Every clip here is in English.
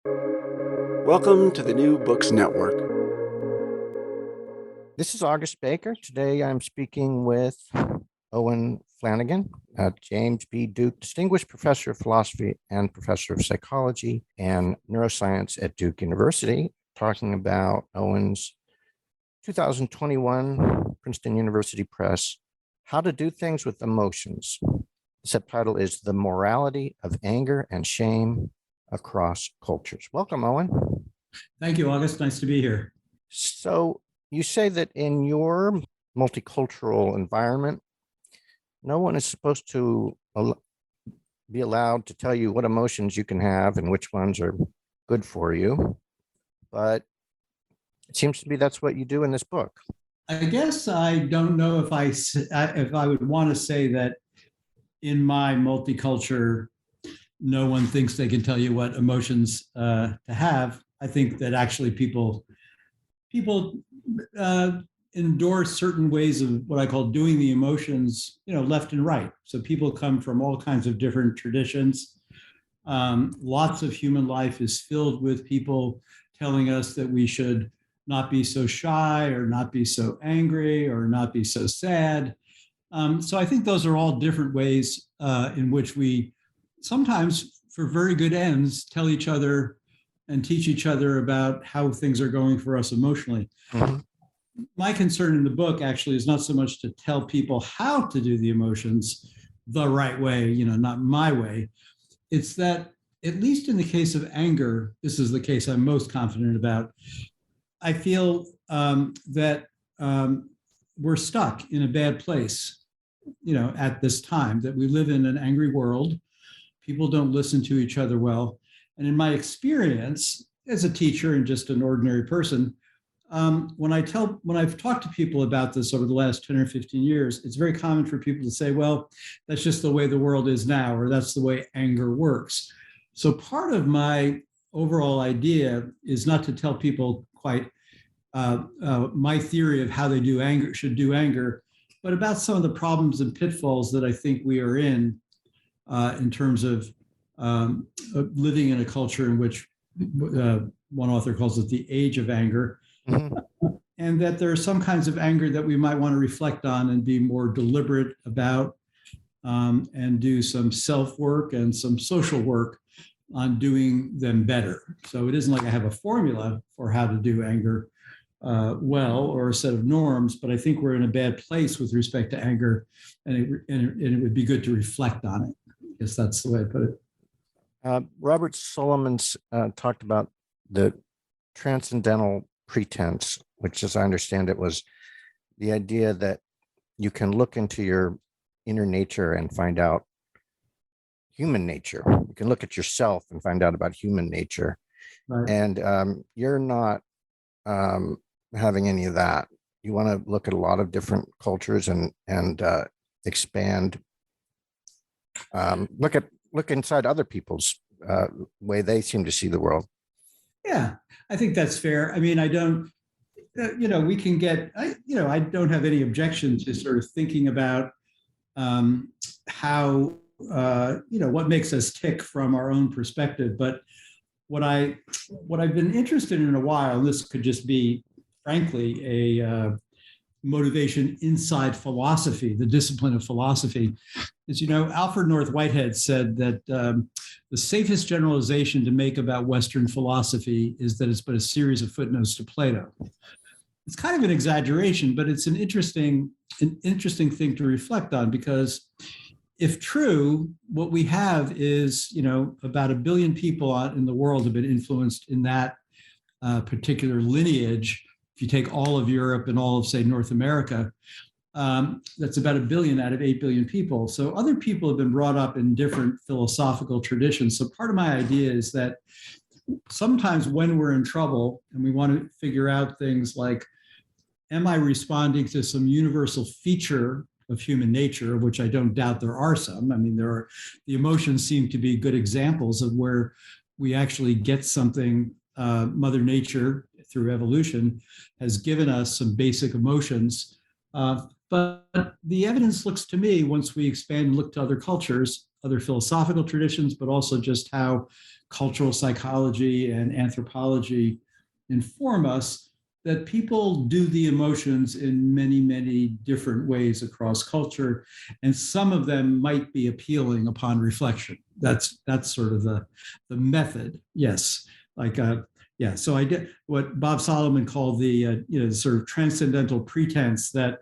Welcome to the New Books Network. This is August Baker. Today I'm speaking with Owen Flanagan, James B. Duke Distinguished Professor of Philosophy and Professor of Psychology and Neuroscience at Duke University, talking about Owen's 2021 Princeton University Press, How to Do Things with Emotions. The subtitle is The Morality of Anger and Shame Across Cultures. Welcome, Owen. Thank you, August. Nice to be here. So you say that in your multicultural environment, no one is supposed to be allowed to tell you what emotions you can have and which ones are good for you. But it seems to me that's what you do in this book. I guess I don't know if I would want to say that in my multicultural, no one thinks they can tell you what emotions to have. I think that actually people endorse certain ways of what I call doing the emotions, left and right. So people come from all kinds of different traditions. Lots of human life is filled with people telling us that we should not be so shy or not be so angry or not be so sad. So I think those are all different ways in which we sometimes, for very good ends, tell each other and teach each other about how things are going for us emotionally. Mm-hmm. My concern in the book actually is not so much to tell people how to do the emotions the right way, not my way. It's that, at least in the case of anger, this is the case I'm most confident about. I feel that we're stuck in a bad place, at this time, that we live in an angry world. People don't listen to each other well. And in my experience as a teacher and just an ordinary person, when I've talked to people about this over the last 10 or 15 years, it's very common for people to say, well, that's just the way the world is now, or that's the way anger works. So part of my overall idea is not to tell people quite my theory of how they should do anger, but about some of the problems and pitfalls that I think we are in terms of living in a culture in which one author calls it the age of anger. Mm-hmm. And that there are some kinds of anger that we might want to reflect on and be more deliberate about, and do some self-work and some social work on doing them better. So it isn't like I have a formula for how to do anger well, or a set of norms, but I think we're in a bad place with respect to anger, and it would be good to reflect on it. I guess that's the way I put it. Robert Solomons talked about the transcendental pretense, which, as I understand it, was the idea that you can look into your inner nature and find out human nature. You can look at yourself and find out about human nature. Right. And you're not having any of that. You want to look at a lot of different cultures and expand, look inside other people's way they seem to see the world. Yeah, I think that's fair. I mean, I don't, we can get, I don't have any objection to sort of thinking about how, what makes us tick from our own perspective. But what I've been interested in a while, and this could just be, frankly, a motivation inside philosophy, the discipline of philosophy, is, Alfred North Whitehead said that the safest generalization to make about Western philosophy is that it's but a series of footnotes to Plato. It's kind of an exaggeration, but it's an interesting thing to reflect on, because if true, what we have is, about 1 billion people in the world have been influenced in that particular lineage. If you take all of Europe and all of, say, North America, that's about 1 billion out of 8 billion people. So other people have been brought up in different philosophical traditions. So part of my idea is that sometimes when we're in trouble and we want to figure out things like, am I responding to some universal feature of human nature, of which I don't doubt there are some. I mean, the emotions seem to be good examples of where we actually get something. Mother Nature, through evolution, has given us some basic emotions. But the evidence looks to me, once we expand and look to other cultures, other philosophical traditions, but also just how cultural psychology and anthropology inform us that people do the emotions in many, many different ways across culture, and some of them might be appealing upon reflection. That's sort of the method. Yes, yeah. So I did what Bob Solomon called the sort of transcendental pretense that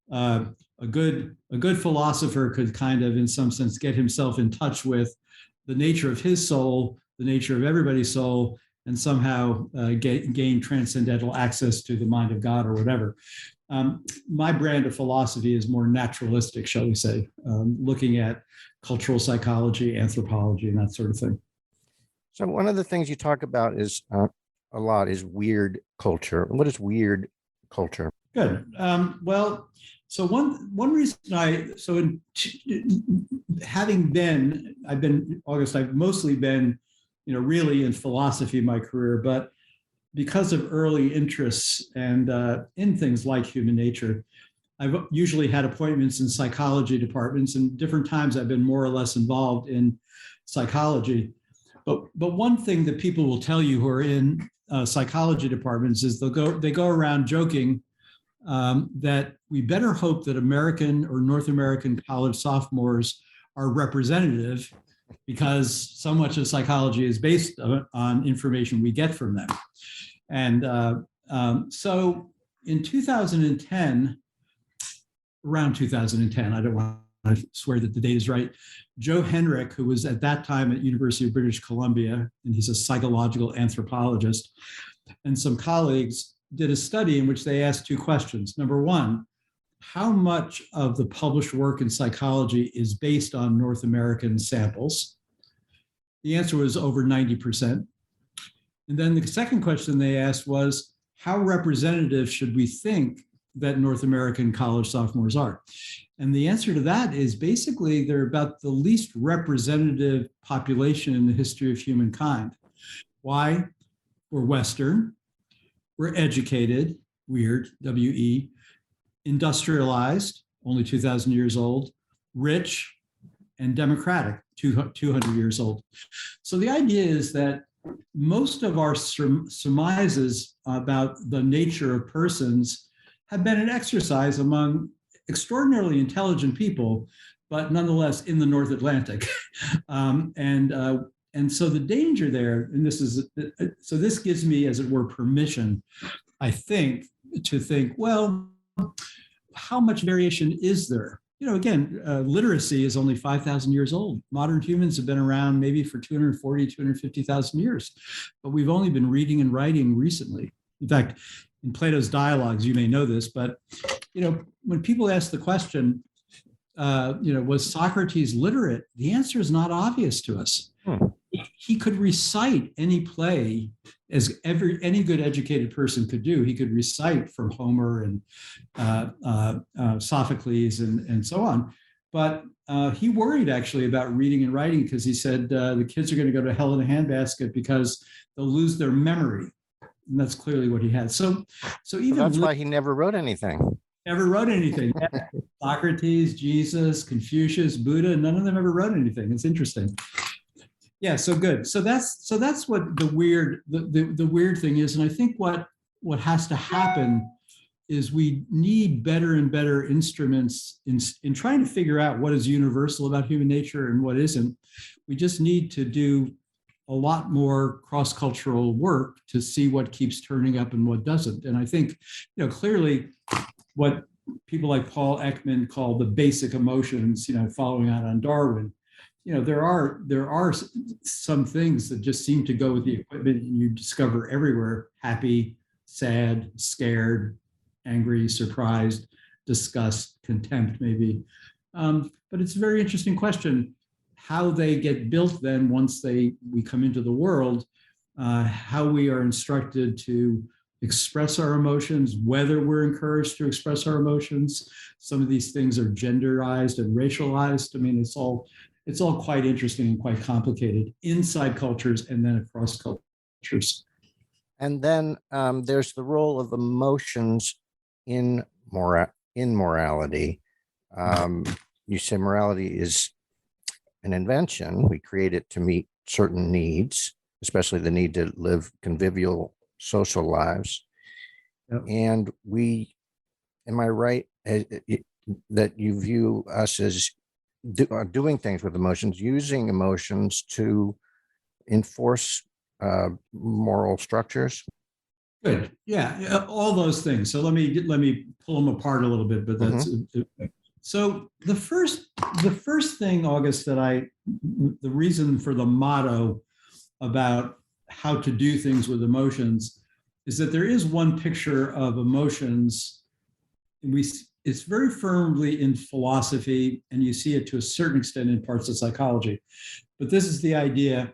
a good philosopher could kind of, in some sense, get himself in touch with the nature of his soul, the nature of everybody's soul, and somehow gain transcendental access to the mind of God or whatever. My brand of philosophy is more naturalistic, shall we say, looking at cultural psychology, anthropology, and that sort of thing. So one of the things you talk about is a lot is weird culture. What is weird culture? Good. Well, so one reason I've mostly been really in philosophy in my career, but because of early interests and in things like human nature, I've usually had appointments in psychology departments, and different times I've been more or less involved in psychology. But one thing that people will tell you who are in psychology departments is they go around joking that we better hope that American or North American college sophomores are representative, because so much of psychology is based on information we get from them. And so in 2010, around 2010, I don't want to swear that the date is right, Joe Henrich, who was at that time at University of British Columbia, and he's a psychological anthropologist, and some colleagues did a study in which they asked two questions. Number one, how much of the published work in psychology is based on North American samples? The answer was over 90%. And then the second question they asked was, how representative should we think that North American college sophomores are? And the answer to that is basically they're about the least representative population in the history of humankind. Why? We're Western, we're educated, weird, W-E, industrialized, only 2,000 years old, rich, and democratic, 200 years old. So the idea is that most of our surmises about the nature of persons have been an exercise among extraordinarily intelligent people, but nonetheless in the North Atlantic. And so the danger there, and this gives me, as it were, permission, I think, to think, well, how much variation is there? Again, literacy is only 5,000 years old. Modern humans have been around maybe for 240, 250,000 years, but we've only been reading and writing recently. In fact, in Plato's dialogues, you may know this, but when people ask the question, was Socrates literate? The answer is not obvious to us. He could recite any play, as any good educated person could do. He could recite from Homer and Sophocles and so on. But he worried actually about reading and writing, because he said the kids are going to go to hell in a handbasket because they'll lose their memory. And that's clearly what he had. So that's why he never wrote anything. Never wrote anything. Socrates, Jesus, Confucius, Buddha, none of them ever wrote anything. It's interesting. Yeah, so good. So that's what the weird thing is. And I think what has to happen is we need better and better instruments in trying to figure out what is universal about human nature and what isn't. We just need to do a lot more cross-cultural work to see what keeps turning up and what doesn't. And I think, clearly what people like Paul Ekman call the basic emotions, following on Darwin, there are some things that just seem to go with the equipment, and you discover everywhere: happy, sad, scared, angry, surprised, disgust, contempt, maybe. But it's a very interesting question how they get built then once we come into the world, how we are instructed to express our emotions, whether we're encouraged to express our emotions. Some of these things are genderized and racialized. I mean, it's all quite interesting and quite complicated inside cultures and then across cultures. And then there's the role of emotions in morality. You say morality is an invention. We create it to meet certain needs. especially the need to live convivial social lives. Yep. And am I right that you view us as doing things with emotions, using emotions to enforce moral structures? Good. Yeah, all those things. So let me pull them apart a little bit. But that's so the first thing, August, the reason for the motto about how to do things with emotions is that there is one picture of emotions. It's very firmly in philosophy, and you see it to a certain extent in parts of psychology. But this is the idea.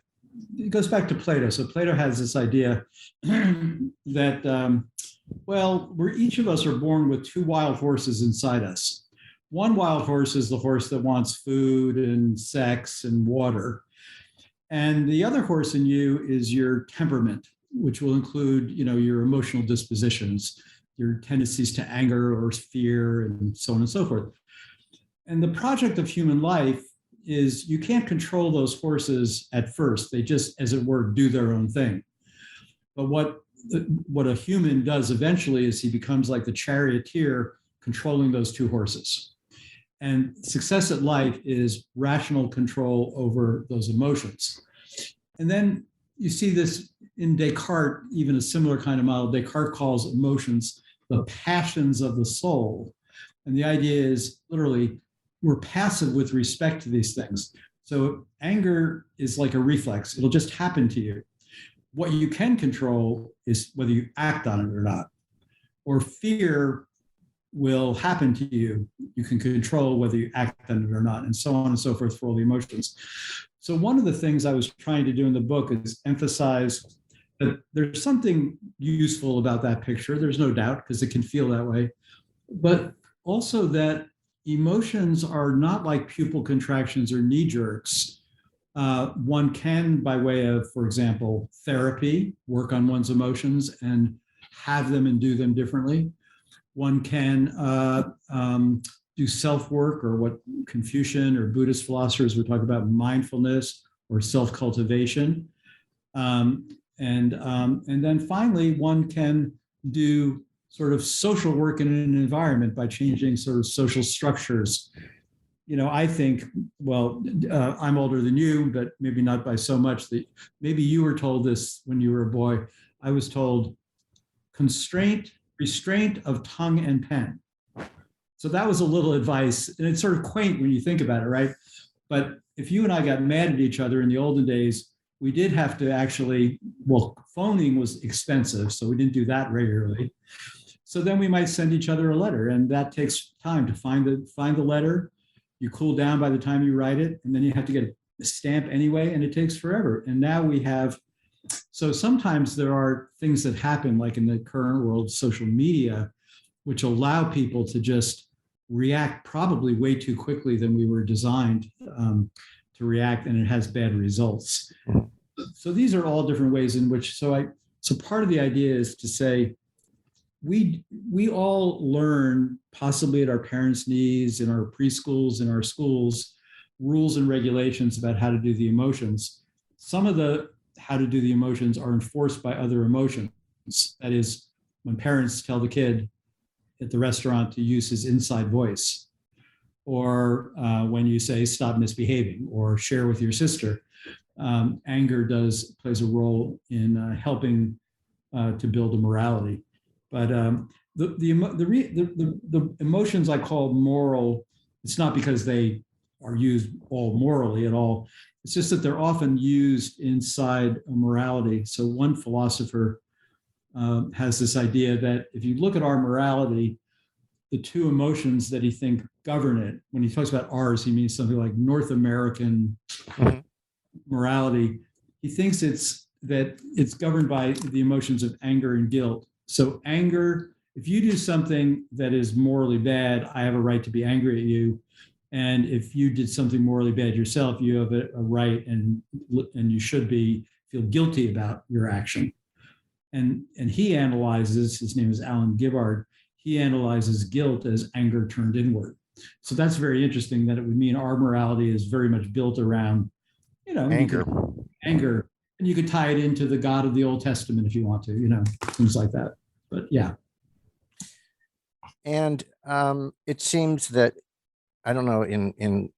It goes back to Plato. So Plato has this idea that, each of us are born with two wild horses inside us. One wild horse is the horse that wants food and sex and water. And the other horse in you is your temperament, which will include, your emotional dispositions, your tendencies to anger or fear, and so on and so forth. And the project of human life is you can't control those horses at first. They just, as it were, do their own thing. But what a human does eventually is he becomes like the charioteer controlling those two horses. And success at life is rational control over those emotions. And then you see this in Descartes, even a similar kind of model. Descartes calls emotions the passions of the soul. And the idea is literally we're passive with respect to these things. So anger is like a reflex. It'll just happen to you. What you can control is whether you act on it or not. Or fear will happen to you. You can control whether you act on it or not, and so on and so forth for all the emotions. So one of the things I was trying to do in the book is emphasize that there's something useful about that picture. There's no doubt, because it can feel that way. But also that emotions are not like pupil contractions or knee jerks. One can, by way of, for example, therapy, work on one's emotions and have them and do them differently. One can do self-work, or what Confucian or Buddhist philosophers would talk about, mindfulness or self-cultivation. And then finally, one can do sort of social work in an environment by changing sort of social structures. I think, I'm older than you, but maybe not by so much. That maybe you were told this when you were a boy. I was told restraint of tongue and pen. So that was a little advice, and it's sort of quaint when you think about it, right? But if you and I got mad at each other in the olden days, we did have to actually, phoning was expensive, so we didn't do that regularly. So then we might send each other a letter, and that takes time to find the letter. You cool down by the time you write it, and then you have to get a stamp anyway, and it takes forever. And now we have, so sometimes there are things that happen, like in the current world, social media, which allow people to just react probably way too quickly than we were designed to react, and it has bad results. So these are all different ways in which, so part of the idea is to say, we all learn, possibly at our parents' knees, in our preschools, in our schools, rules and regulations about how to do the emotions. Some of the how to do the emotions are enforced by other emotions. That is, when parents tell the kid at the restaurant to use his inside voice, or when you say stop misbehaving, or share with your sister. Anger plays a role in helping to build a morality. But the emotions I call moral, it's not because they are used all morally at all. It's just that they're often used inside a morality. So one philosopher has this idea that if you look at our morality, the two emotions that he thinks govern it, when he talks about ours, he means something like North American morality. He thinks it's governed by the emotions of anger and guilt. So anger, if you do something that is morally bad, I have a right to be angry at you. And if you did something morally bad yourself, you have a right, and you should feel guilty about your action. And he analyzes, his name is Alan Gibbard, he analyzes guilt as anger turned inward. So that's very interesting, that it would mean our morality is very much built around, anger. And And you could tie it into the God of the Old Testament if you want to, things like that. But yeah. And it seems that, I don't know, in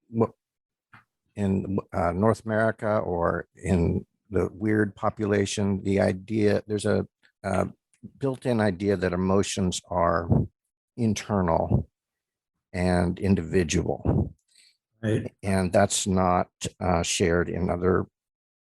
North America or in the weird population, there's a built-in idea that emotions are internal and individual. Right. And that's not shared in other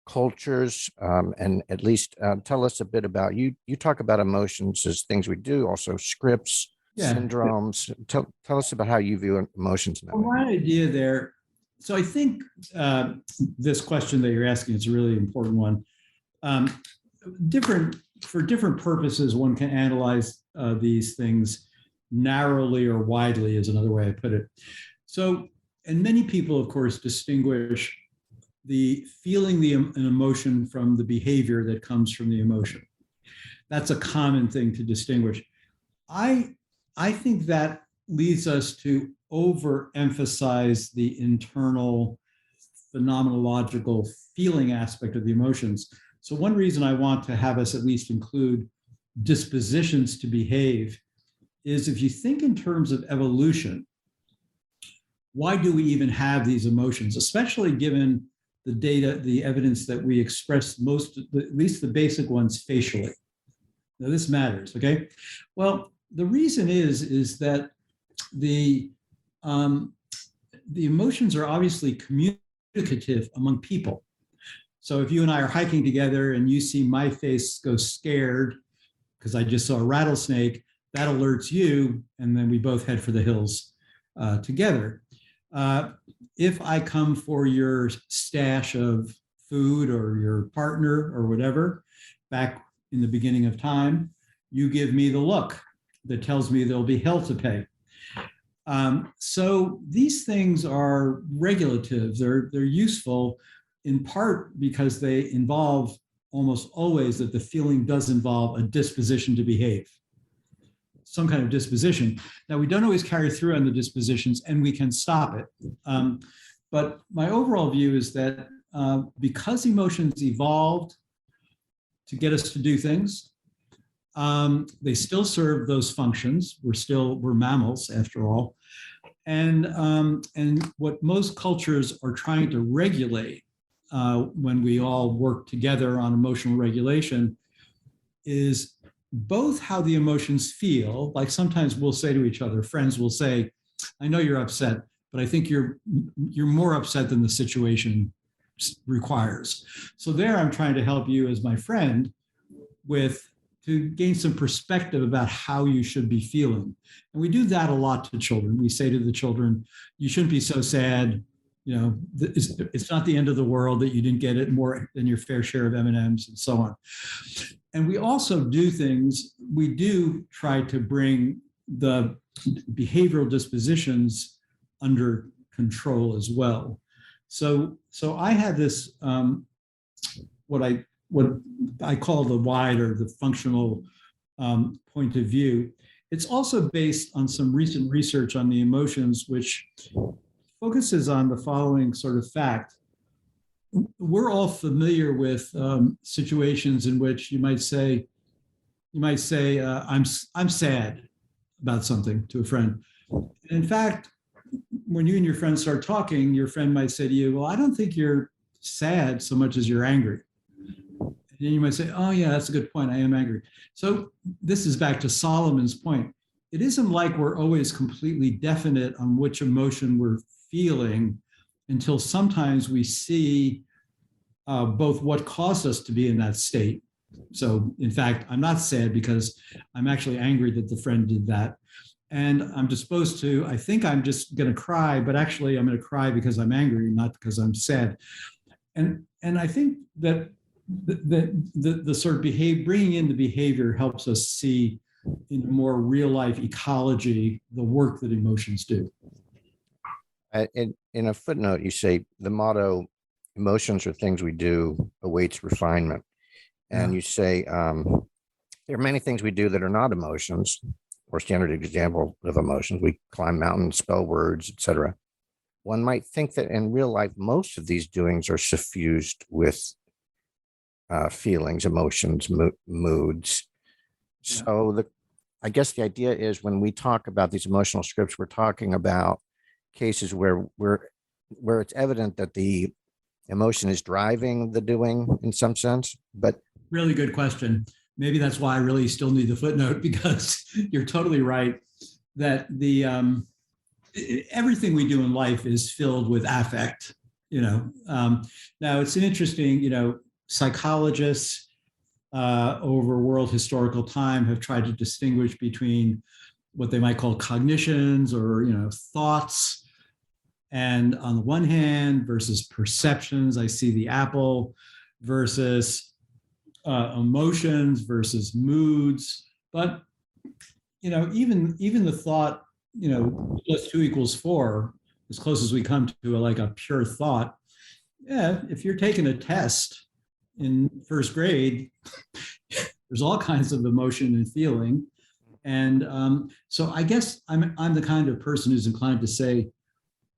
cultures. And at least tell us a bit about, you talk about emotions as things we do, also scripts, syndromes. Tell us about how you view emotions now. Well, my idea there, so I think this question that you're asking is a really important one. For different purposes, one can analyze these things narrowly or widely, is another way I put it. So, and many people, of course, distinguish the feeling an emotion from the behavior that comes from the emotion. That's a common thing to distinguish. I think that leads us to overemphasize the internal phenomenological feeling aspect of the emotions. So one reason I want to have us at least include dispositions to behave is, if you think in terms of evolution, why do we even have these emotions, especially given the data, the evidence that we express at least the basic ones, facially? Now this matters, okay? Well, the reason is that the emotions are obviously communicative among people. So if you and I are hiking together and you see my face go scared because I just saw a rattlesnake, that alerts you, and then we both head for the hills together. If I come for your stash of food or your partner or whatever, back in the beginning of time, you give me the look that tells me there'll be hell to pay. So these things are regulative. They're useful in part because they involve almost always that the feeling does involve a disposition to behave, some kind of disposition. Now, we don't always carry through on the dispositions, and we can stop it. But my overall view is that because emotions evolved to get us to do things, they still serve those functions. We're mammals after all. And what most cultures are trying to regulate when we all work together on emotional regulation is both how the emotions feel. Like sometimes we'll say to each other, friends will say, I know you're upset, but I think you're more upset than the situation requires. So there I'm trying to help you as my friend to gain some perspective about how you should be feeling. And we do that a lot to children. We say to the children, you shouldn't be so sad. It's not the end of the world that you didn't get it more than your fair share of M&Ms and so on. And we also we do try to bring the behavioral dispositions under control as well. So I have this, what I call the wide or the functional point of view. It's also based on some recent research on the emotions, which focuses on the following sort of fact. We're all familiar with situations in which you might say, I'm sad about something to a friend. In fact, when you and your friend start talking, your friend might say to you, well, I don't think you're sad so much as you're angry. And then you might say, oh yeah, that's a good point. I am angry. So this is back to Solomon's point. It isn't like we're always completely definite on which emotion we're feeling until sometimes we see both what caused us to be in that state. So in fact, I'm not sad because I'm actually angry that the friend did that. And I'm disposed to, I think I'm just going to cry, but actually I'm going to cry because I'm angry, not because I'm sad. And I think that the sort of bringing in the behavior helps us see in more real life ecology the work that emotions do. In a footnote, you say the motto, emotions are things we do, awaits refinement. And you say there are many things we do that are not emotions, or standard example of emotions. We climb mountains, spell words, etc. One might think that in real life, most of these doings are suffused with feelings, emotions, moods. Yeah. So I guess the idea is when we talk about these emotional scripts, we're talking about cases where it's evident that the emotion is driving the doing in some sense. But really good question. Maybe that's why I really still need the footnote, because you're totally right that everything we do in life is filled with affect. Now it's an interesting, psychologists over world historical time have tried to distinguish between what they might call cognitions or thoughts, and on the one hand versus perceptions. I see the apple, versus emotions versus moods. But even the thought, 2 = 4, as close as we come to a pure thought. Yeah, if you're taking a test in first grade, there's all kinds of emotion and feeling. And so I guess I'm the kind of person who's inclined to say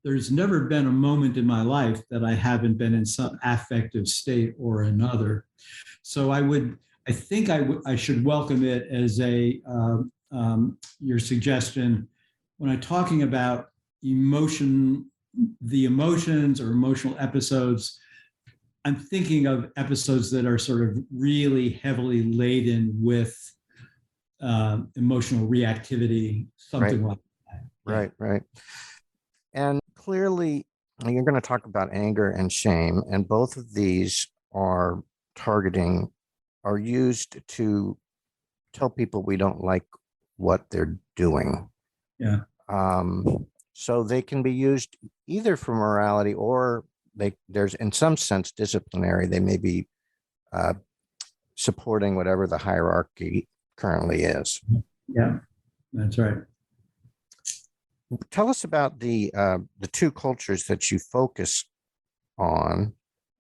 there's never been a moment in my life that I haven't been in some affective state or another. So I think I should welcome it as your suggestion when I'm talking about the emotions or emotional episodes. I'm thinking of episodes that are sort of really heavily laden with emotional reactivity, something like that. Right. And clearly, you're going to talk about anger and shame, and both of these are used to tell people we don't like what they're doing. Yeah. So they can be used either for morality or there's in some sense disciplinary. They may be supporting whatever the hierarchy currently is. Yeah, that's right. Tell us about the 2 cultures that you focus on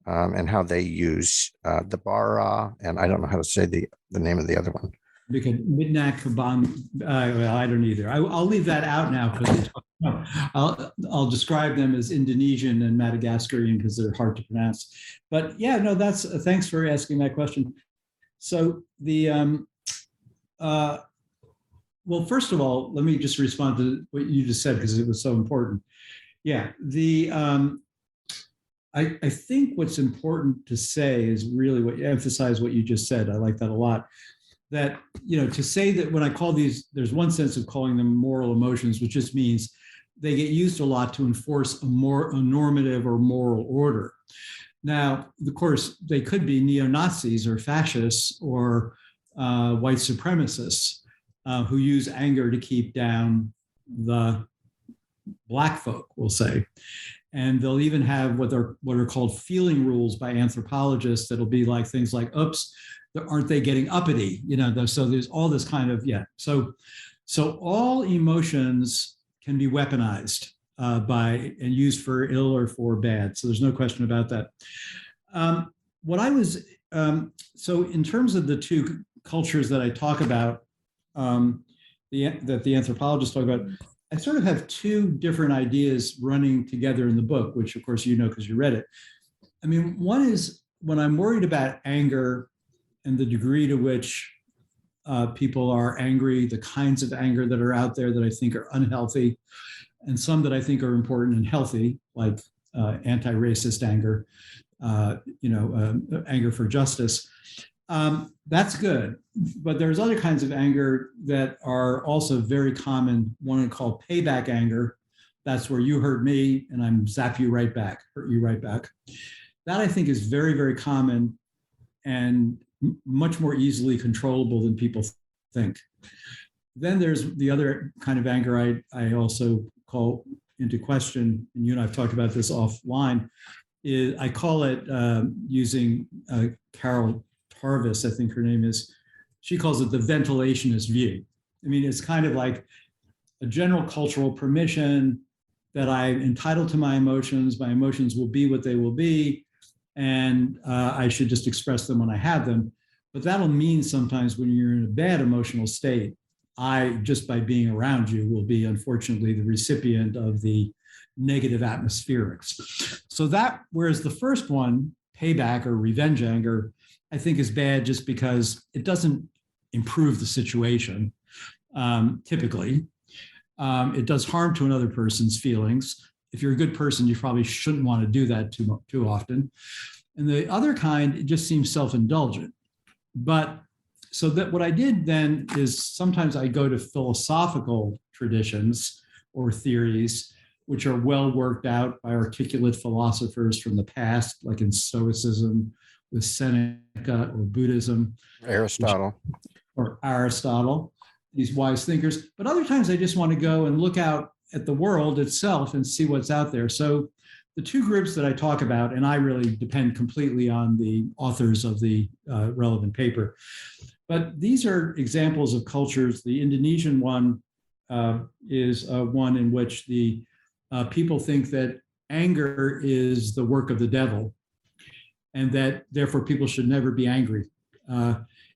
and how they use the bara, and I don't know how to say the name of the other one. Because Midnak Kaban, well, I don't either. I'll leave that out now because I'll describe them as Indonesian and Madagascarian because they're hard to pronounce. But yeah, no, thanks for asking that question. So well, first of all, let me just respond to what you just said because it was so important. Yeah, I think what's important to say is really emphasize what you just said. I like that a lot. That, to say that when I call these, there's one sense of calling them moral emotions, which just means they get used a lot to enforce a normative or moral order. Now, of course, they could be neo-Nazis or fascists or white supremacists who use anger to keep down the Black folk, we'll say. And they'll even have what are called feeling rules by anthropologists that'll be like things like, oops, aren't they getting uppity? So there's all this kind of, So all emotions can be weaponized and used for ill or for bad. So there's no question about that. So in terms of the 2 cultures that I talk about, that the anthropologists talk about, I sort of have 2 different ideas running together in the book, which of course because you read it. I mean, one is when I'm worried about anger and the degree to which people are angry, the kinds of anger that are out there that I think are unhealthy, and some that I think are important and healthy, like anti-racist anger, anger for justice. That's good. But there's other kinds of anger that are also very common, one I call payback anger. That's where you hurt me and I'm zap you right back, hurt you right back. That I think is very, very common and much more easily controllable than people think. Then there's the other kind of anger I also call into question, and you and I've talked about this offline, is I call it using Carol Tarvis, I think her name is, she calls it the ventilationist view. I mean, it's kind of like a general cultural permission that I'm entitled to my emotions will be what they will be, and I should just express them when I have them. But that'll mean sometimes when you're in a bad emotional state, I, just by being around you, will be unfortunately the recipient of the negative atmospherics. So that, whereas the first one, payback or revenge anger, I think is bad just because it doesn't improve the situation. Typically, it does harm to another person's feelings. If you're a good person, you probably shouldn't want to do that too often. And the other kind, it just seems self-indulgent. But so that what I did then is sometimes I go to philosophical traditions or theories, which are well worked out by articulate philosophers from the past, like in Stoicism with Seneca, or Buddhism. Aristotle. Or Aristotle, these wise thinkers. But other times I just want to go and look out at the world itself and see what's out there. So the two groups that I talk about, and I really depend completely on the authors of the relevant paper, but these are examples of cultures. The Indonesian one is one in which the people think that anger is the work of the devil, and that therefore people should never be angry,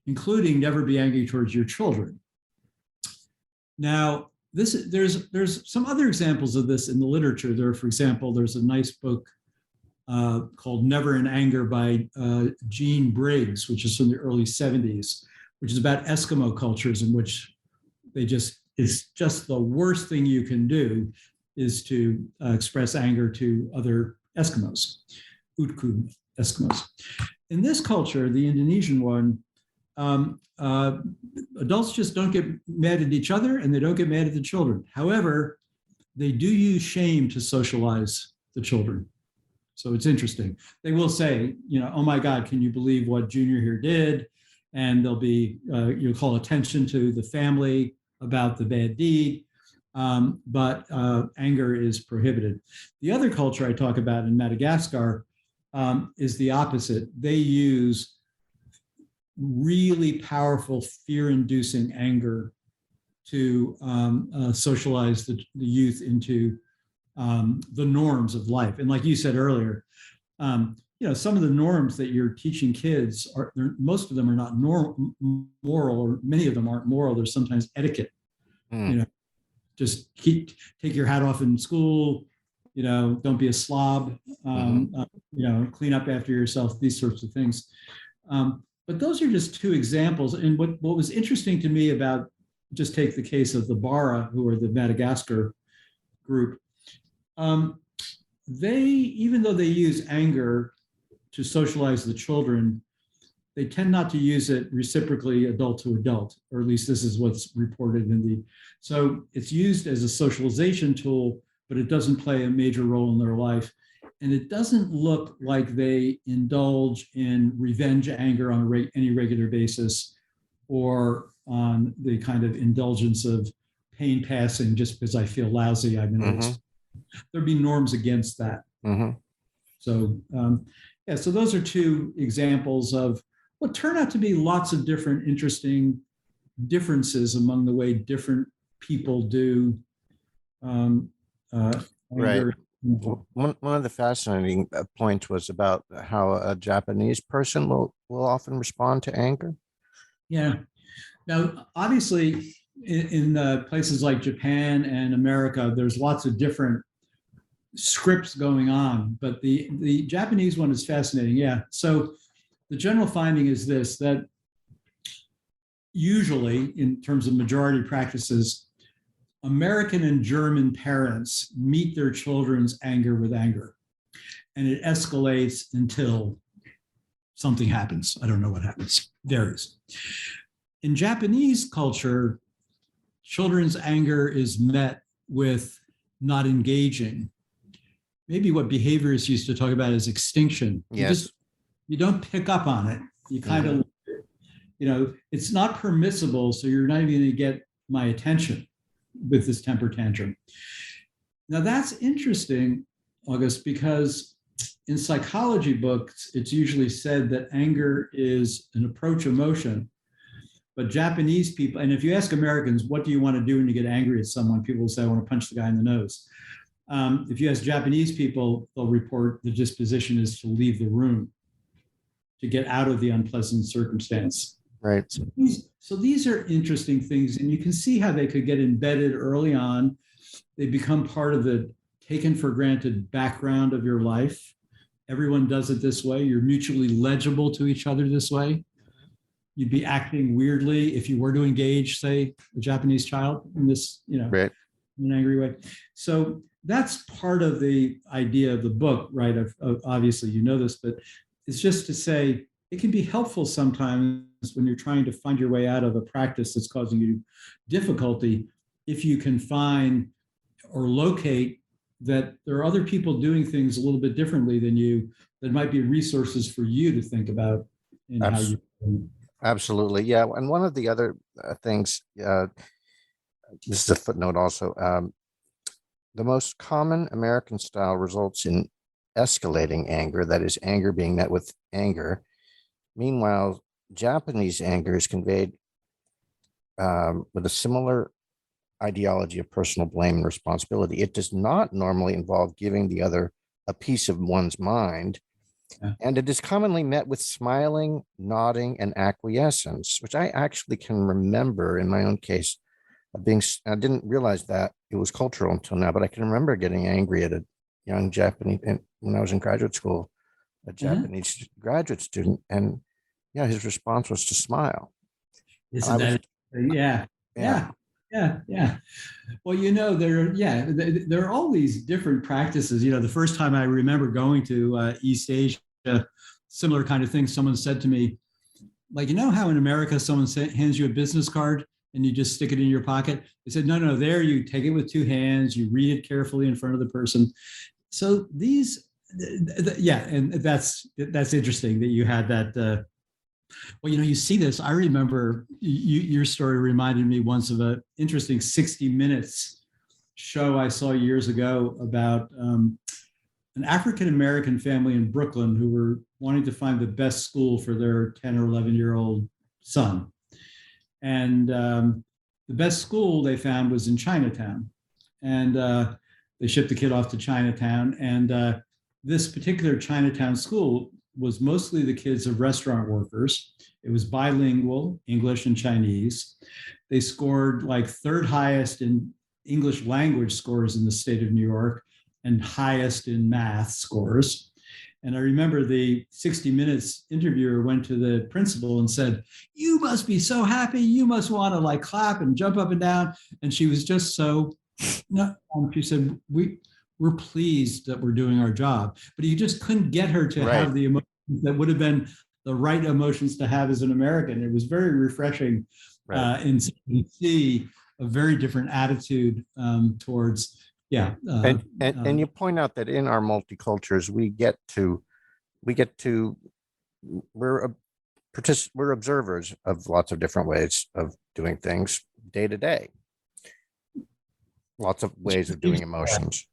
including never be angry towards your children. Now, there's some other examples of this in the literature. For example, there's a nice book called Never in Anger by Jean Briggs, which is from the early 70s, which is about Eskimo cultures in which it's just the worst thing you can do is to express anger to other Eskimos, Utku Eskimos. In this culture, the Indonesian one, adults just don't get mad at each other and they don't get mad at the children. However, they do use shame to socialize the children. So it's interesting. They will say, oh my God, can you believe what Junior here did? And there'll be, you'll call attention to the family about the bad deed, but anger is prohibited. The other culture I talk about in Madagascar is the opposite. They use really powerful fear-inducing anger to socialize the youth into the norms of life. And like you said earlier, some of the norms that you're teaching kids most of them are not moral, or many of them aren't moral. They're sometimes etiquette. Just take your hat off in school. Don't be a slob. Clean up after yourself. These sorts of things. But those are just two examples. And what was interesting to me about, just take the case of the Bara, who are the Madagascar group, even though they use anger to socialize the children, they tend not to use it reciprocally adult to adult, or at least this is what's reported so it's used as a socialization tool, but it doesn't play a major role in their life. And it doesn't look like they indulge in revenge anger on any regular basis, or on the kind of indulgence of pain passing just because I feel lousy. There'd be norms against that. So, so those are two examples of what turn out to be lots of different interesting differences among the way different people do right. One of the fascinating points was about how a Japanese person will often respond to anger. Yeah. Now, obviously, in places like Japan and America, there's lots of different scripts going on, but the Japanese one is fascinating. Yeah. So the general finding is this, that usually, in terms of majority practices, American and German parents meet their children's anger with anger, and it escalates until something happens. I don't know what happens. Varies. In Japanese culture, children's anger is met with not engaging. Maybe what behaviorists used to talk about is extinction. Yes. You don't pick up on it. You kind of, it's not permissible, so you're not even going to get my attention with this temper tantrum. Now that's interesting, August, because in psychology books, it's usually said that anger is an approach emotion. But Japanese people, and if you ask Americans, what do you want to do when you get angry at someone? People will say, I want to punch the guy in the nose. If you ask Japanese people, they'll report the disposition is to leave the room, to get out of the unpleasant circumstance. Right. So these are interesting things, and you can see how they could get embedded early on. They become part of the taken for granted background of your life, everyone does it this way. You're mutually legible to each other this way. You'd be acting weirdly if you were to engage, say, a Japanese child in this, Right. in an angry way. So that's part of the idea of the book, right? Of obviously, you know this, but it's just to say it can be helpful sometimes when you're trying to find your way out of a practice that's causing you difficulty, if you can find or locate that there are other people doing things a little bit differently than you, that might be resources for you to think about in how you. Absolutely. Yeah. And one of the other things, this is a footnote also, the most common American style results in escalating anger, that is, anger being met with anger. Meanwhile, Japanese anger is conveyed with a similar ideology of personal blame and responsibility. It does not normally involve giving the other a piece of one's mind. Yeah. And it is commonly met with smiling, nodding, and acquiescence, which I actually can remember in my own case of being. I didn't realize that it was cultural until now, but I can remember getting angry at a young Japanese, when I was in graduate school, a Japanese graduate student, and yeah, his response was to smile. Isn't that? Yeah. Well, there are all these different practices. The first time I remember going to East Asia, similar kind of thing, someone said to me, like, how in America someone hands you a business card and you just stick it in your pocket? They said, no, there you take it with two hands, you read it carefully in front of the person. So and that's interesting that you had that. Well, you see this. I remember your story reminded me once of an interesting 60 Minutes show I saw years ago about an African-American family in Brooklyn who were wanting to find the best school for their 10 or 11-year-old son. And the best school they found was in Chinatown. And they shipped the kid off to Chinatown. And this particular Chinatown school was mostly the kids of restaurant workers. It was bilingual, English and Chinese. They scored like third highest in English language scores in the state of New York and highest in math scores. And I remember the 60 Minutes interviewer went to the principal and said, "You must be so happy. You must want to like clap and jump up and down." And she was just so, she said, we're pleased that we're doing our job. But you just couldn't get her to have the emotions that would have been the right emotions to have as an American. It was very refreshing in see a very different attitude towards, and you point out that in our multicultures, we're observers of lots of different ways of doing things day to day. Lots of ways of doing emotions.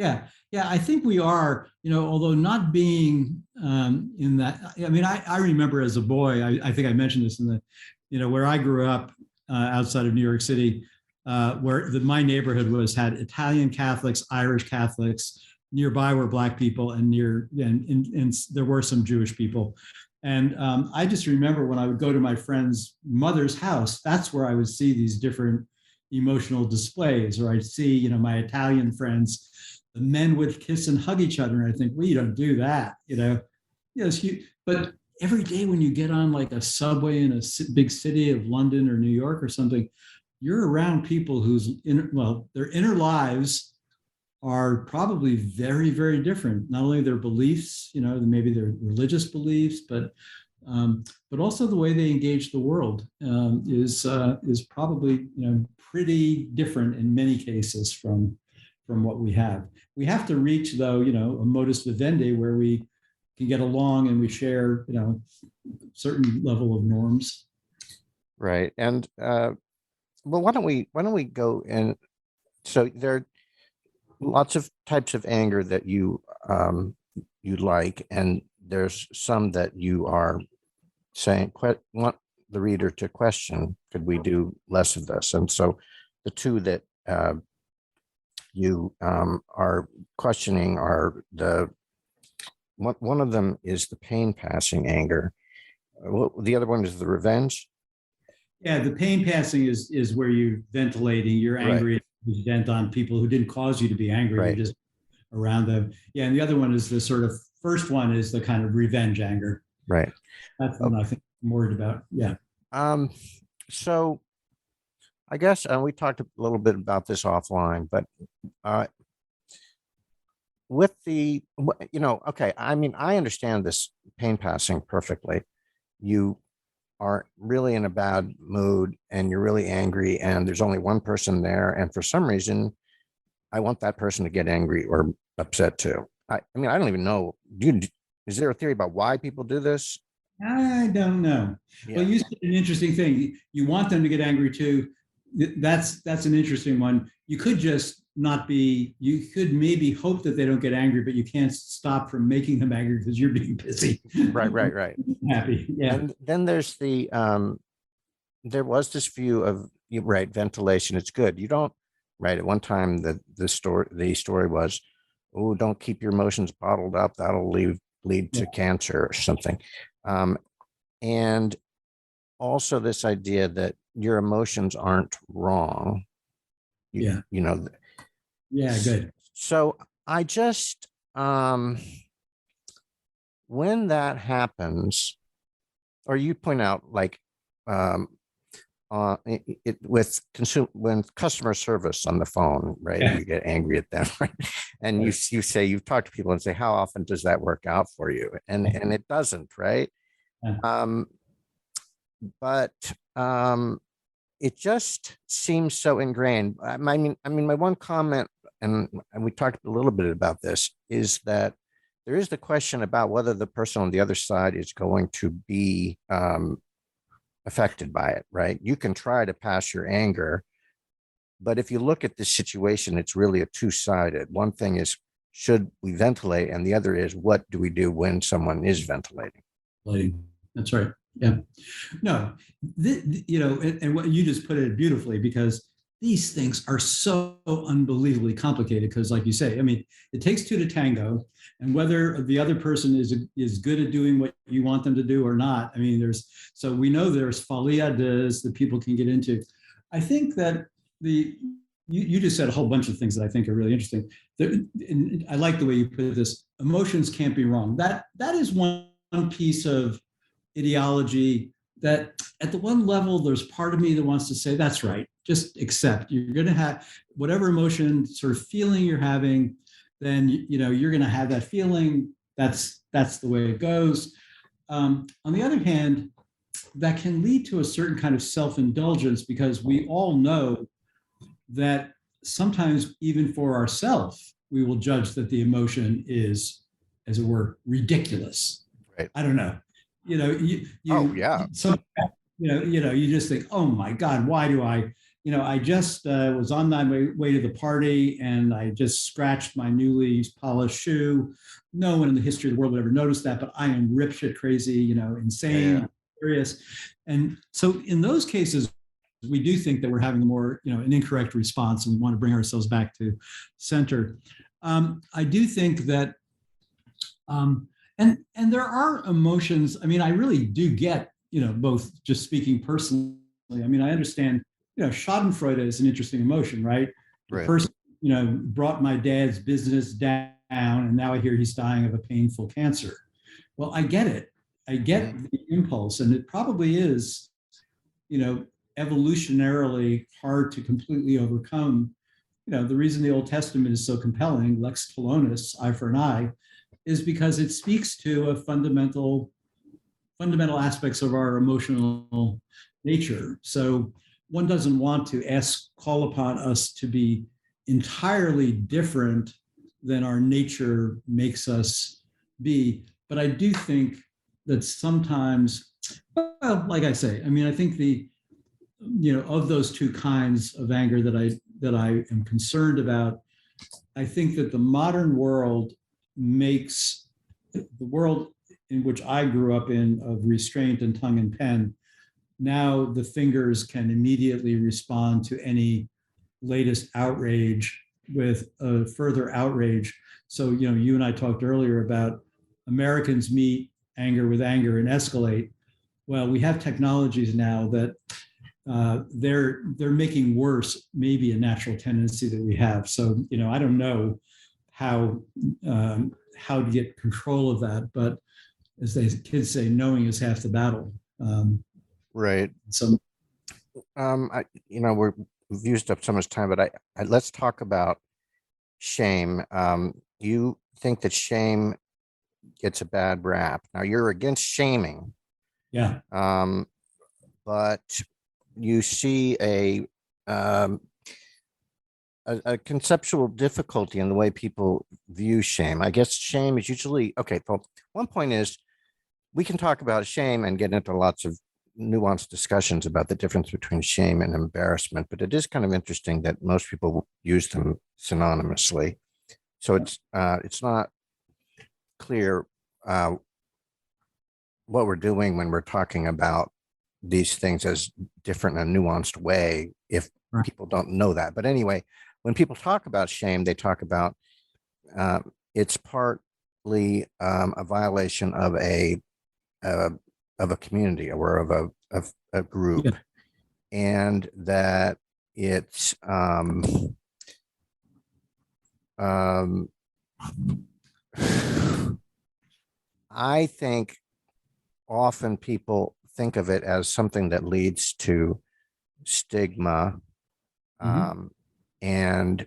Yeah, I think we are, although not being in that. I mean, I remember as a boy, I think I mentioned this in the, where I grew up outside of New York City, where my neighborhood had Italian Catholics, Irish Catholics. Nearby were Black people, and there were some Jewish people. And I just remember when I would go to my friend's mother's house, that's where I would see these different emotional displays, or I'd see, my Italian friends. The men would kiss and hug each other, and I think, well, you don't do that, But every day when you get on like a subway in a big city of London or New York or something, you're around people their inner lives are probably very, very different. Not only their beliefs, maybe their religious beliefs, but also the way they engage the world is probably pretty different in many cases from what we have. We have to reach, though, a modus vivendi where we can get along and we share, certain level of norms. Right. And well, why don't we go in? So there are lots of types of anger that you like, and there's some that you are saying want the reader to question. Could we do less of this? And so the two that you are questioning are one of them is the pain passing anger. The other one is the revenge. Yeah, the pain passing is where you're ventilating. You're angry, you vent on people who didn't cause you to be angry. You're just around them. Yeah, and the other one is the sort of first one is the kind of revenge anger. Right. That's what I think I'm worried about. Yeah. So I guess we talked a little bit about this offline, but with the, okay, I mean, I understand this pain passing perfectly. You are really in a bad mood and you're really angry and there's only one person there. And for some reason, I want that person to get angry or upset too. I mean, I don't even know. Is there a theory about why people do this? I don't know. Yeah. Well, you said an interesting thing. You want them to get angry too. That's an interesting one. You could just not be, you could maybe hope that they don't get angry, but you can't stop from making them angry because you're being busy. Right. Happy. Yeah. And then there's the, there was this view of, right, ventilation. It's good. You don't, right. At one time, the story was, oh, don't keep your emotions bottled up. That'll lead to cancer or something. And also this idea that your emotions aren't wrong. Yeah. Yeah, good. So I just, when that happens, or you point out like, when customer service on the phone, right? Yeah. You get angry at them, right? And you say, you've talked to people and say, how often does that work out for you? And it doesn't, right? Yeah. But it just seems so ingrained. I mean, my one comment, and we talked a little bit about this, is that there is the question about whether the person on the other side is going to be affected by it, right? You can try to pass your anger, but if you look at this situation, it's really a two-sided. One thing is, should we ventilate? And the other is, what do we do when someone is ventilating? That's right. Yeah. No, and what you just put it beautifully, because these things are so unbelievably complicated. Because, like you say, I mean, it takes two to tango, and whether the other person is good at doing what you want them to do or not. I mean, so we know there's faliades that people can get into. I think that you just said a whole bunch of things that I think are really interesting. And I like the way you put this. Emotions can't be wrong. That is one piece of ideology that at the one level, there's part of me that wants to say, that's right, just accept. You're going to have whatever emotion, sort of feeling you're having, then you're going to have that feeling. That's the way it goes. On the other hand, that can lead to a certain kind of self-indulgence, because we all know that sometimes even for ourselves, we will judge that the emotion is, as it were, ridiculous. Right. I don't know. You just think, oh my God, why do I just was on my way to the party and I just scratched my newly polished shoe. No one in the history of the world would ever notice that, but I am ripshit crazy, insane, curious. And so in those cases, we do think that we're having a more, an incorrect response, and we want to bring ourselves back to center. I do think that, and there are emotions. I mean, I really do get, both, just speaking personally. I mean, I understand, Schadenfreude is an interesting emotion, right? The person, brought my dad's business down, and now I hear he's dying of a painful cancer. Well, I get it. I get the impulse, and it probably is, evolutionarily hard to completely overcome. The reason the Old Testament is so compelling, lex talionis, eye for an eye, is because it speaks to a fundamental aspects of our emotional nature. So one doesn't want to call upon us to be entirely different than our nature makes us be. But I do think that sometimes, well, like I say, I mean, I think of those two kinds of anger that I am concerned about, I think that the modern world makes the world in which I grew up in, of restraint and tongue and pen, now the fingers can immediately respond to any latest outrage with a further outrage. So, you and I talked earlier about Americans meet anger with anger and escalate. Well, we have technologies now that they're making worse maybe a natural tendency that we have. So, I don't know how how to get control of that. But as the kids say, knowing is half the battle. Right. So, we've used up so much time, but let's talk about shame. You think that shame gets a bad rap. Now you're against shaming. yeah. But you see a conceptual difficulty in the way people view shame. I guess shame is usually okay. Well, one point is we can talk about shame and get into lots of nuanced discussions about the difference between shame and embarrassment, but it is kind of interesting that most people use them synonymously. So it's not clear what we're doing when we're talking about these things as different in a nuanced way if people don't know that. But anyway, when people talk about shame, they talk about it's partly a violation of a community or of a group, Yeah. and that it's I think often people think of it as something that leads to stigma. And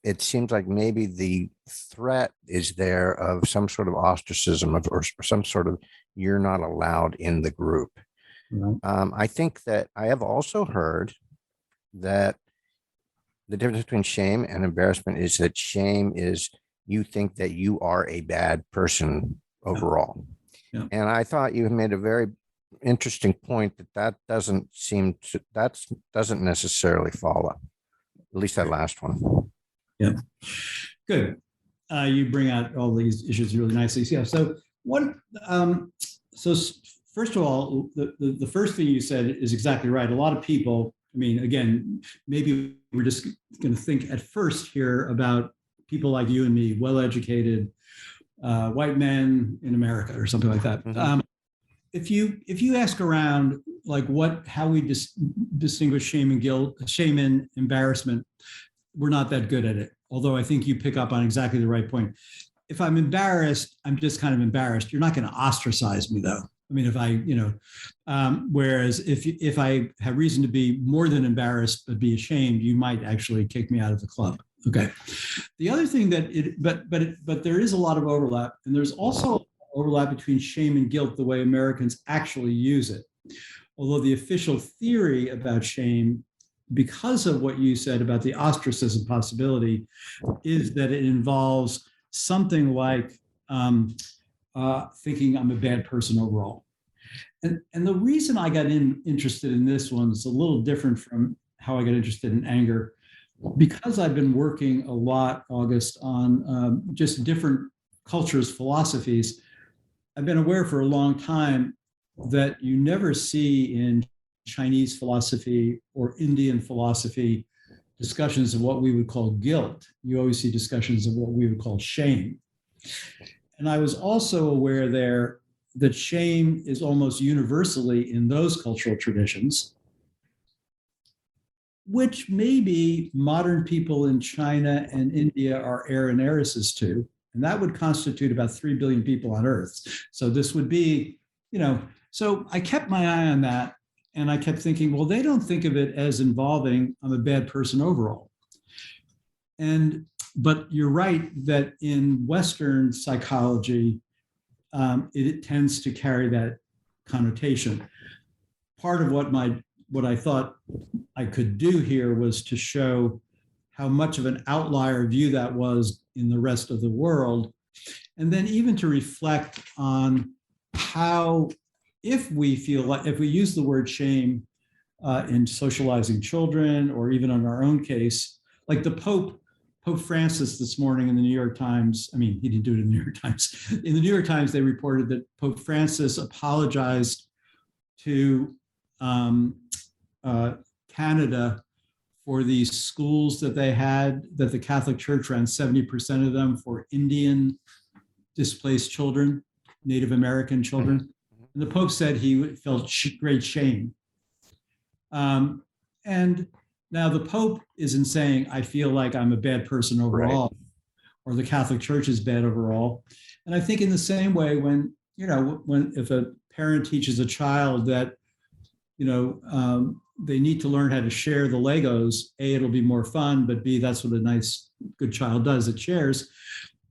it seems like maybe the threat is there of some sort of ostracism or some sort of you're not allowed in the group. I think that I have also heard that the difference between shame and embarrassment is that shame is you think that you are a bad person overall. Yeah. And I thought you made a very interesting point that doesn't necessarily follow, at least that last one. Yeah. Good. You bring out all these issues really nicely. Yeah. So first of all, the first thing you said is exactly right. A lot of people, I mean, again, maybe we're just going to think at first here about people like you and me, well-educated white men in America or something like that. Mm-hmm. If you ask around, like how we distinguish shame and guilt, shame and embarrassment, we're not that good at it. Although I think you pick up on exactly the right point. If I'm embarrassed, I'm just kind of embarrassed. You're not going to ostracize me, though. I mean, if whereas if I have reason to be more than embarrassed but be ashamed, you might actually kick me out of the club. Okay. The other thing but there is a lot of overlap, and there's also overlap between shame and guilt, the way Americans actually use it. Although the official theory about shame, because of what you said about the ostracism possibility, is that it involves something like thinking I'm a bad person overall. And the reason I got interested in this one is a little different from how I got interested in anger, because I've been working a lot, August, on just different cultures, philosophies. I've been aware for a long time that you never see in Chinese philosophy or Indian philosophy discussions of what we would call guilt. You always see discussions of what we would call shame. And I was also aware there that shame is almost universally in those cultural traditions, which maybe modern people in China and India are heir and heiresses to. And that would constitute about 3 billion people on Earth. So this would be, so I kept my eye on that. And I kept thinking, well, they don't think of it as involving I'm a bad person overall. But you're right that in Western psychology, it tends to carry that connotation. Part of what I thought I could do here was to show how much of an outlier view that was in the rest of the world, and then even to reflect on how, if we use the word shame in socializing children, or even in our own case, like the Pope Francis this morning in the New York Times, I mean, he didn't do it in the New York Times. In the New York Times, they reported that Pope Francis apologized to Canada for these schools that they had, that the Catholic Church ran 70% of them for Indian displaced children, Native American children. Mm-hmm. And the Pope said he felt great shame. And now the Pope isn't saying, I feel like I'm a bad person overall, right, or the Catholic Church is bad overall. And I think in the same way, when, if a parent teaches a child that, they need to learn how to share the Legos, A, it'll be more fun, but B, that's what a nice, good child does, it shares.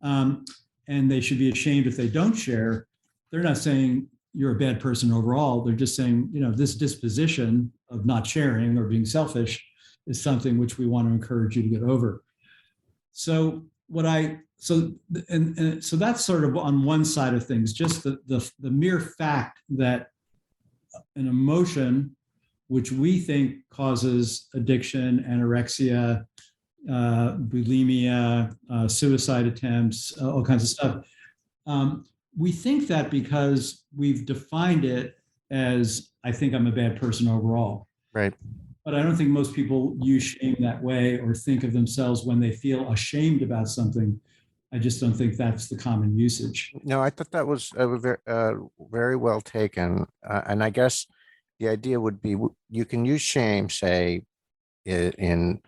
And they should be ashamed if they don't share. They're not saying you're a bad person overall. They're just saying, this disposition of not sharing or being selfish is something which we want to encourage you to get over. So so that's sort of on one side of things, just the mere fact that an emotion which we think causes addiction, anorexia, bulimia, suicide attempts, all kinds of stuff. We think that because we've defined it as, I think I'm a bad person overall. Right. But I don't think most people use shame that way or think of themselves when they feel ashamed about something. I just don't think that's the common usage. No, I thought that was very well taken. And I guess the idea would be you can use shame, say, in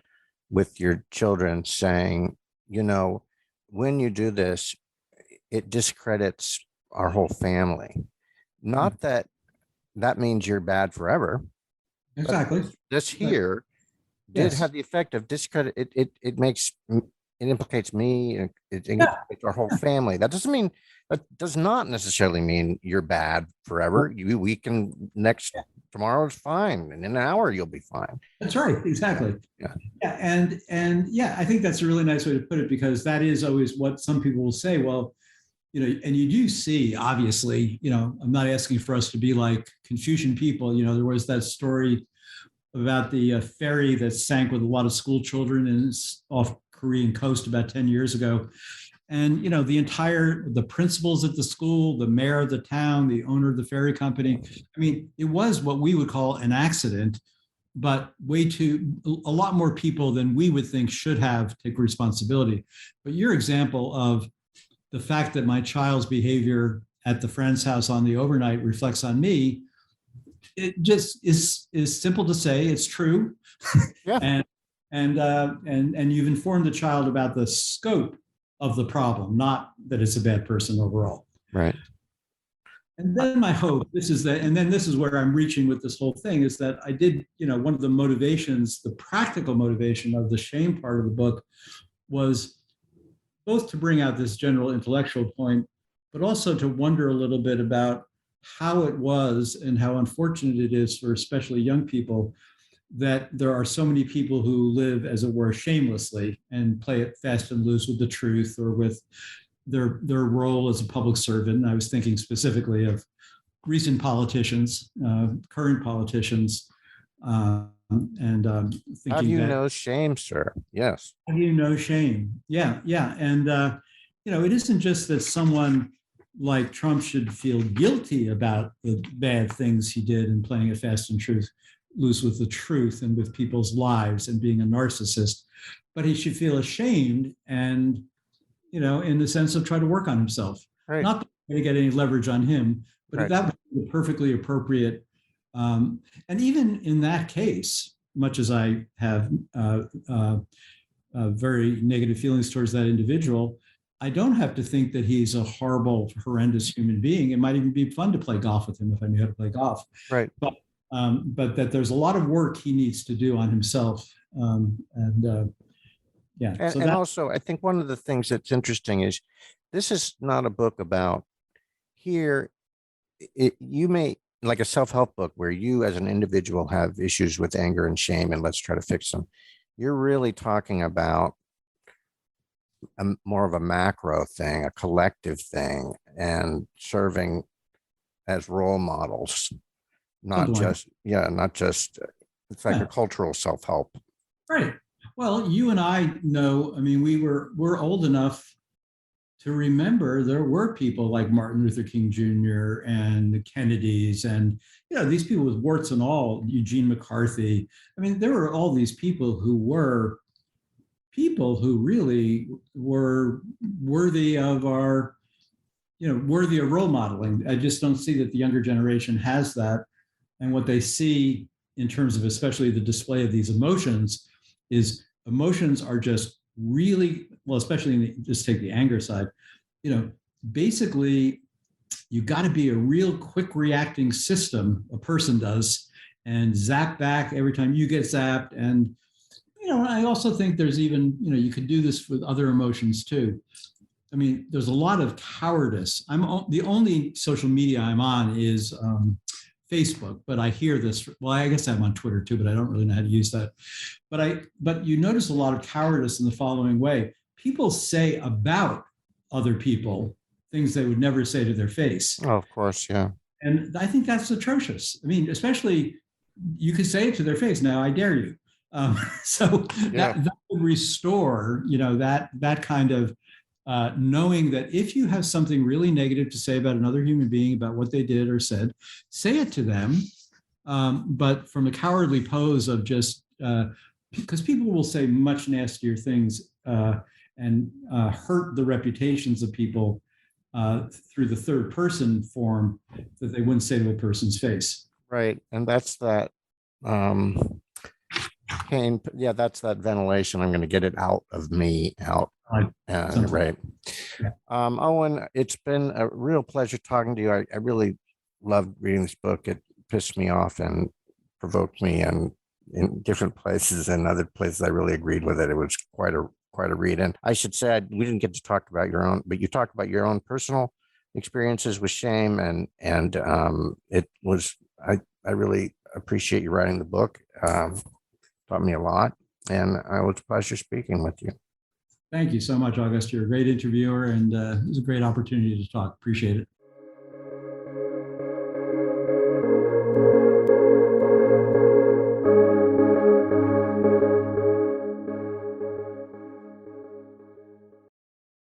with your children, saying, when you do this, it discredits our whole family. Not that means you're bad forever. Exactly. This here did have the effect of discredit. It implicates me. It implicates our whole family. That does not necessarily mean you're bad forever. We can tomorrow is fine, and in an hour you'll be fine. That's right. Exactly. Yeah. And I think that's a really nice way to put it, because that is always what some people will say. Well, and you do see, obviously, I'm not asking for us to be like Confucian people. There was that story about the ferry that sank with a lot of school children off Korean coast about 10 years ago. And, the principals at the school, the mayor of the town, the owner of the ferry company, it was what we would call an accident, but a lot more people than we would think should have take responsibility. But your example of the fact that my child's behavior at the friend's house on the overnight reflects on me, it just is simple to say. It's true. Yeah. and you've informed the child about the scope of the problem, not that it's a bad person overall. Right. And then my hope, this is where I'm reaching with this whole thing, is that I did, one of the motivations, the practical motivation of the shame part of the book was both to bring out this general intellectual point, but also to wonder a little bit about how it was and how unfortunate it is for especially young people that there are so many people who live, as it were, shamelessly and play it fast and loose with the truth or with their role as a public servant. And I was thinking specifically of recent politicians, current politicians, thinking, have you no shame, sir? Yes. Have you no shame? Yeah. And it isn't just that someone like Trump should feel guilty about the bad things he did in playing it fast and loose with the truth and with people's lives and being a narcissist, but he should feel ashamed and, in the sense of try to work on himself. Right. Not to get any leverage on him, but right. That would be perfectly appropriate. And even in that case, much as I have very negative feelings towards that individual, I don't have to think that he's a horrible, horrendous human being. It might even be fun to play golf with him if I knew how to play golf. Right. But that there's a lot of work he needs to do on himself. And also, I think one of the things that's interesting is this is not a book about here. You may like a self-help book where you as an individual have issues with anger and shame and let's try to fix them. You're really talking about more of a macro thing, a collective thing, and serving as role models, not just it's like a cultural self-help. Right. Well, you and I know, we're old enough to remember there were people like Martin Luther King Jr. and the Kennedys and, these people with warts and all, Eugene McCarthy. There were all these people who were people who really were worthy of our, worthy of role modeling. I just don't see that the younger generation has that. And what they see in terms of especially the display of these emotions is emotions are just really well, especially just take the anger side, basically you got to be a real quick reacting system, a person does, and zap back every time you get zapped. And, I also think there's even, you could do this with other emotions too. I mean, there's a lot of cowardice. The only social media I'm on is Facebook, but I hear this. Well, I guess I'm on Twitter too, but I don't really know how to use that. But you notice a lot of cowardice in the following way. People say about other people things they would never say to their face. Oh, of course, yeah. And I think that's atrocious. I mean, especially you could say it to their face. Now, I dare you. So Yeah. that would restore, that kind of knowing that if you have something really negative to say about another human being, about what they did or said, say it to them. But from a cowardly pose of just, because people will say much nastier things and hurt the reputations of people through the third person form that they wouldn't say to a person's face. Right. And that's that pain. Yeah, that's that ventilation. I'm going to get it out of me, out. Right. Yeah. Owen, it's been a real pleasure talking to you. I really loved reading this book. It pissed me off and provoked me, and in different places and other places I really agreed with it. It was quite a read. And I should say, we didn't get to talk about your own, but you talked about your own personal experiences with shame, and it was, I really appreciate you writing the book. Taught me a lot, and it was a pleasure speaking with you. Thank you so much, August. You're a great interviewer, and it was a great opportunity to talk. Appreciate it.